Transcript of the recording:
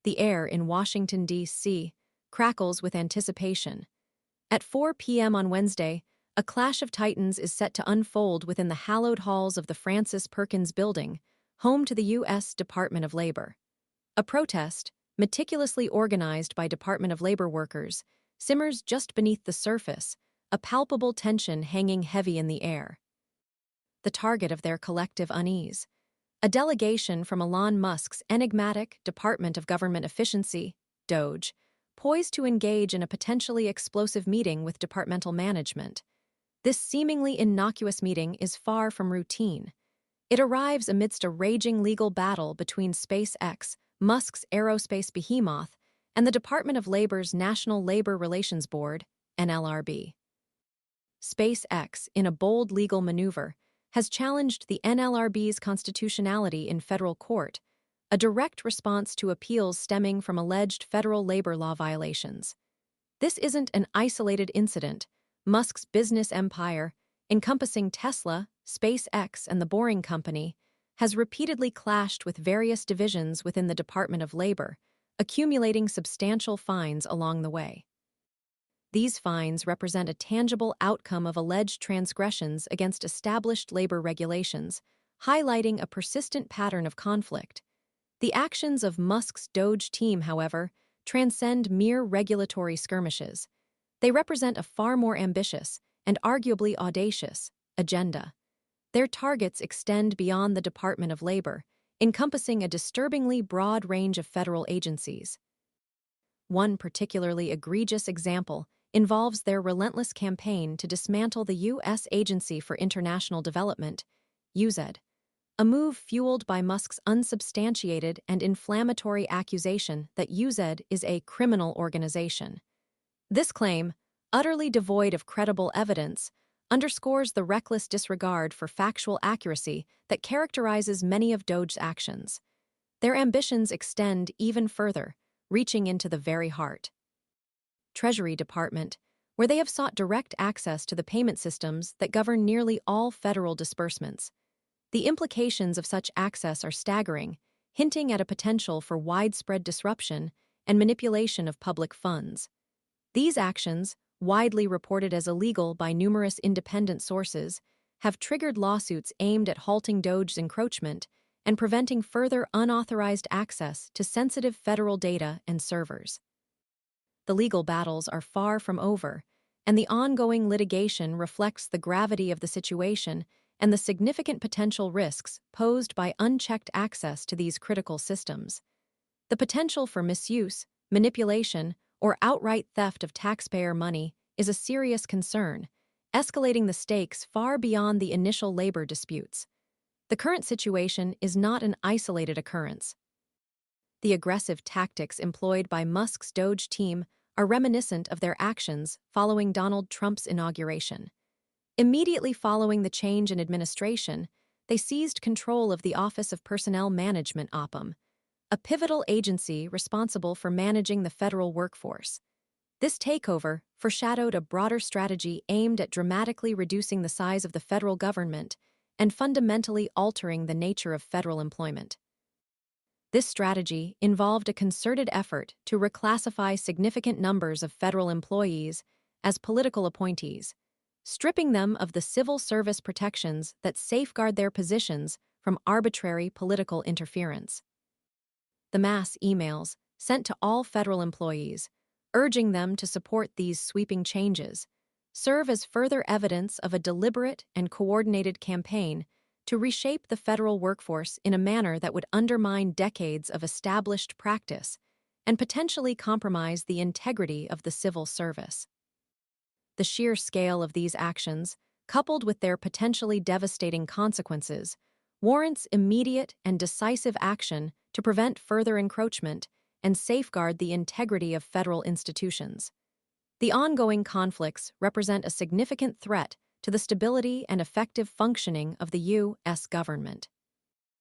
The air in Washington, D.C., crackles with anticipation. At 4 p.m. on Wednesday, a clash of titans is set to unfold within the hallowed halls of the Francis Perkins Building, home to the U.S. Department of Labor. A protest, meticulously organized by Department of Labor workers, simmers just beneath the surface, a palpable tension hanging heavy in the air. The target of their collective unease. A delegation from Elon Musk's enigmatic Department of Government Efficiency, Doge, poised to engage in a potentially explosive meeting with departmental management. This seemingly innocuous meeting is far from routine. It arrives amidst a raging legal battle between SpaceX, Musk's aerospace behemoth, and the Department of Labor's National Labor Relations Board, NLRB. SpaceX, in a bold legal maneuver, has challenged the NLRB's constitutionality in federal court, a direct response to appeals stemming from alleged federal labor law violations. This isn't an isolated incident. Musk's business empire, encompassing Tesla, SpaceX, and the Boring Company, has repeatedly clashed with various divisions within the Department of Labor, accumulating substantial fines along the way. These fines represent a tangible outcome of alleged transgressions against established labor regulations, highlighting a persistent pattern of conflict. The actions of Musk's Doge team, however, transcend mere regulatory skirmishes. They represent a far more ambitious, and arguably audacious, agenda. Their targets extend beyond the Department of Labor, encompassing a disturbingly broad range of federal agencies. One particularly egregious example involves their relentless campaign to dismantle the U.S. Agency for International Development, USAID, a move fueled by Musk's unsubstantiated and inflammatory accusation that USAID is a criminal organization. This claim, utterly devoid of credible evidence, underscores the reckless disregard for factual accuracy that characterizes many of Doge's actions. Their ambitions extend even further, reaching into the very heart. Treasury Department, where they have sought direct access to the payment systems that govern nearly all federal disbursements. The implications of such access are staggering, hinting at a potential for widespread disruption and manipulation of public funds. These actions, widely reported as illegal by numerous independent sources, have triggered lawsuits aimed at halting Doge's encroachment and preventing further unauthorized access to sensitive federal data and servers. The legal battles are far from over, and the ongoing litigation reflects the gravity of the situation and the significant potential risks posed by unchecked access to these critical systems. The potential for misuse, manipulation, or outright theft of taxpayer money is a serious concern, escalating the stakes far beyond the initial labor disputes. The current situation is not an isolated occurrence. The aggressive tactics employed by Musk's Doge team are reminiscent of their actions following Donald Trump's inauguration. Immediately following the change in administration, they seized control of the Office of Personnel Management (OPM), a pivotal agency responsible for managing the federal workforce. This takeover foreshadowed a broader strategy aimed at dramatically reducing the size of the federal government and fundamentally altering the nature of federal employment. This strategy involved a concerted effort to reclassify significant numbers of federal employees as political appointees, stripping them of the civil service protections that safeguard their positions from arbitrary political interference. The mass emails sent to all federal employees, urging them to support these sweeping changes, serve as further evidence of a deliberate and coordinated campaign to reshape the federal workforce in a manner that would undermine decades of established practice and potentially compromise the integrity of the civil service. The sheer scale of these actions, coupled with their potentially devastating consequences, warrants immediate and decisive action to prevent further encroachment and safeguard the integrity of federal institutions. The ongoing conflicts represent a significant threat to the stability and effective functioning of the U.S. government.